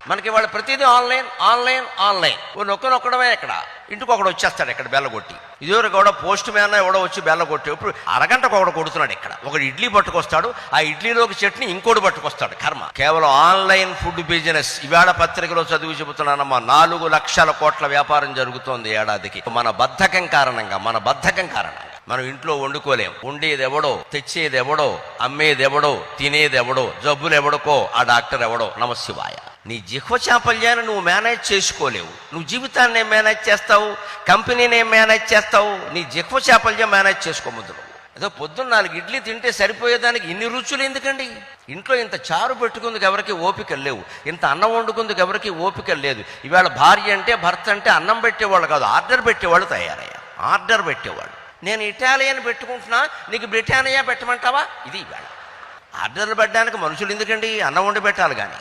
మనకి వాళ్ళ ప్రతిదీ ఆన్లైన్ ఆన్లైన్ ఆన్లైన్. నొక్కడమే ఇక్కడ ఇంటికి ఒకడు వచ్చేస్తాడు ఇక్కడ బెల్లగొట్టి. ఇదివరకు కూడా పోస్ట్ మ్యాన్ ఎవడో వచ్చి బెల్లగొట్టి ఇప్పుడు అరగంటకు ఒకడు కొడుతున్నాడు. ఇక్కడ ఒకడు ఇడ్లీ పట్టుకొస్తాడు, ఆ ఇడ్లీలోకి చట్నీ ఇంకోటి పట్టుకొస్తాడు. కర్మ. కేవలం ఆన్లైన్ ఫుడ్ బిజినెస్. ఇవాళ పత్రికలో చదివి చెబుతున్నానమ్మా, 4 లక్షల కోట్ల వ్యాపారం జరుగుతోంది ఏడాదికి. మన బద్ధకం కారణంగా మనం ఇంట్లో వండుకోలేం. వండేది ఎవడో, తెచ్చేది ఎవడో, అమ్మేది ఎవడో, తినేది ఎవడో, జబ్బులు ఎవడకో ఆ డాక్టర్ ఎవడో. నమశివాయ. నీ జిహ్వ చాపల్యాన్ని నువ్వు మేనేజ్ చేసుకోలేవు. నువ్వు జీవితాన్ని ఏం మేనేజ్ చేస్తావు, కంపెనీని ఏం మేనేజ్ చేస్తావు? నీ జిహ్వ చాపల్యం మేనేజ్ చేసుకోముద్దు. ఏదో పొద్దున్న 4 ఇడ్లీ తింటే సరిపోయేదానికి ఇన్ని రుచులు ఎందుకండి? ఇంట్లో ఇంత చారు పెట్టుకుందుకు ఎవరికి ఓపిక లేవు, ఇంత అన్నం వండుకుందుకు ఎవరికి ఓపిక లేదు. ఇవాళ భార్య అంటే భర్త అంటే అన్నం పెట్టేవాళ్ళు కాదు, ఆర్డర్ పెట్టేవాళ్ళు తయారయ్యారు. ఆర్డర్ పెట్టేవాళ్ళు. నేను ఇటాలియన్ పెట్టుకుంటున్నా, నీకు బ్రిటానియా పెట్టమంటావా? ఇది ఇవాళ. ఆర్డర్లు పెట్టడానికి మనుషులు ఎందుకండి? అన్నం వండి పెట్టాలి కానీ.